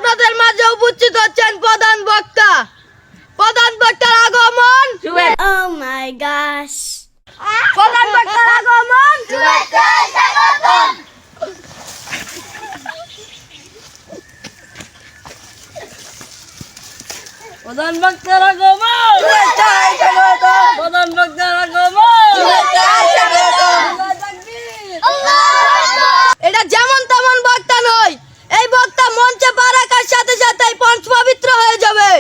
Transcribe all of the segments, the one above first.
আপনাদের মাঝে উপস্থিত হচ্ছেন প্রধান বক্তা। প্রধান বক্তার আগমন। Oh my gosh. প্রধান বক্তার আগমন। প্রধান বক্তার আগমন। প্রধান বক্তার আগমন। এটা যেমন তেমন বক্তা নয়, এই বক্তা মঞ্চে পা রাখার সাথে সাথে পঞ্চ পবিত্র হয়ে যাবে।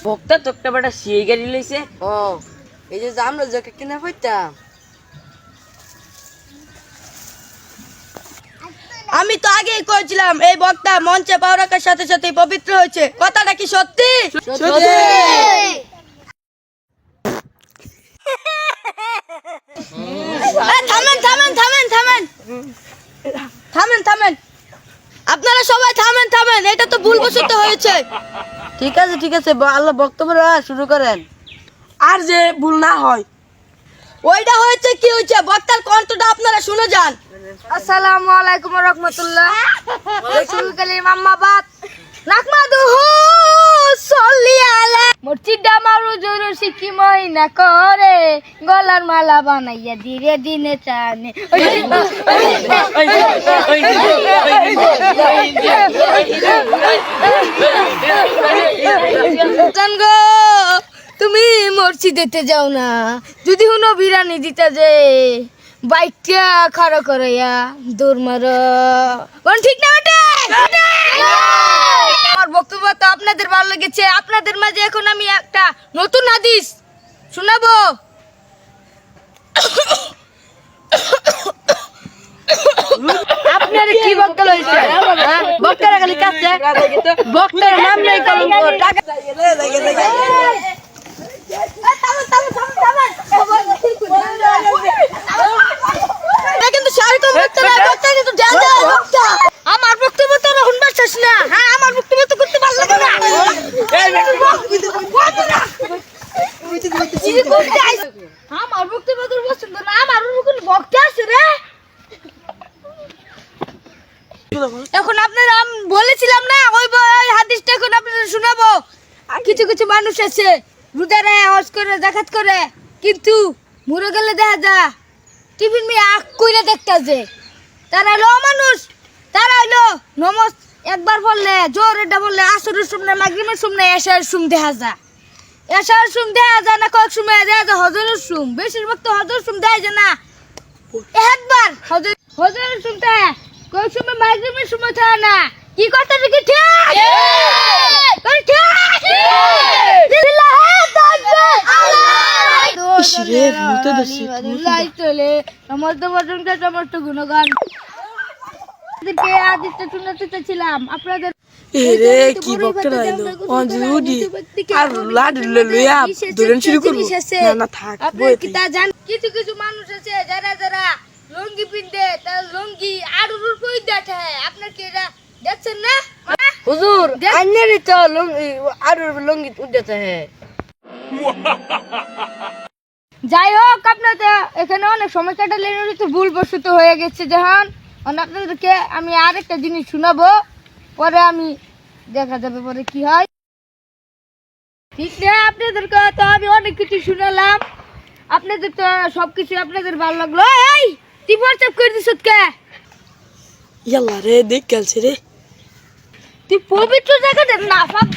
বক্তা তোকটা বেটা সিয়ে গাড়ি লইছে। ও এই যে আমরা যাকে কিনে হইতাম, আমি তো আগেই কইছিলাম এই বক্তা মঞ্চে পা রাখার সাথে সাথে পবিত্র হয়েছে। কথাটা কি সত্যি? থামেন থামেন থামেন থামেন থামেন থামেন, আপনারা সবাই থামেন থামেন, এটা তো ভুলবশত হয়েছে। ঠিক আছে আল্লাহ বক্তব্য শুরু করেন। আর যে ভুল না হয়, ওইটা হয়েছে কি হয়েছে বক্তার কণ্ঠটা আপনারা শুনে যান। আসসালামু আলাইকুম ওয়া রাহমাতুল্লাহ। রাসূলুল মাম্মাবাদ নাহমাদুহু সাল্লি আলা মসজিদা মারু জোরু শিকি মইনা করে গলার মালা বানাইয়া ধীরে দিনে চানে। জানগো তুমি মসজিদেতে যাও না, যদি হুনো বিরানি দিতা যে বাইকটা খাড়া করাইয়া দৌড় মারো। ঠিক না বেটা? আমার বক্তব্য তো আপনাদের ভালো লেগেছে। আপনাদের মাঝে এখন আমি একটা নতুন হাদিস শোনাবো। আপনার কি বক্তা লইছে? বক্তারা খালি কাছে বক্তার নাম নাই কলম টাকা কিন্তু শারীরিক বক্তা না, বক্তা কিন্তু বক্তা। আমার বক্তব্য তো শুনবার চাস না। হ্যাঁ, আমার বক্তব্য তো করতে ভালো লাগে না। আমার বক্তব্য তোর পছন্দ না, আমার কোনো বক্তা আছে রে। এখন আপনারা বলেছিলাম না ওই হাদিসটা এখন আপনাদের শোনাবো। কিছু কিছু মানুষ আছে রুদারে হজ করে জাকাত করে, কিন্তু মরে গেলে দেখা যা টিফিন মেয়ে আখ কইরা দেখতাছে। তারা হলো মানুষ, তারা হলো নমস একবার বললে জোর এটা বললে আসরের সামনে মাগরিবের সামনে এশার সুম দেখা যা, এশার সুম দেখা যায় না, কয়েক সময় দেখা যায় হজরের সুম। বেশিরভাগ তো হজরের সুম দেখা যায় না, একবার হজরের সুমটা কয়েক সময় মাগরিবের সময় থাকে না। কি কথা কি ঠিক? আপনাদের কি বক্তা রাইলো অঞ্জলি আর লাডু লইয়া দোলন শুরু করব না না থাক আপনারা কি তা জান? কিছু কিছু মানুষ আছে যারা যারা লুঙ্গি পিনতে তার লুঙ্গি আর উপর দেখে। আপনার কি এটা দেখছেন না? হুজুর আইনেরই তো লুঙ্গি আর লুঙ্গি উঠতে হ্যাঁ। যাই হোক, আপনাদের এখানে অনেক সময় কাটালেন, একটু ভুলবশত হয়ে গেছে। যখন আপনাদেরকে আমি আরেকটা জিনিস শোনাবো, পরে আমি দেখা যাবে পরে কি হয়। ঠিক না? আপনাদেরকে তো আমি অনেক কিছু শুনালাম, আপনাদের তো সবকিছু আপনাদের ভালো লাগলো। এই তুই হোয়াটসঅ্যাপ করে দিস কে? ইয়াল্লা রে দেখ গেলছে রে, তুই পবিত্র জায়গাতে না পাক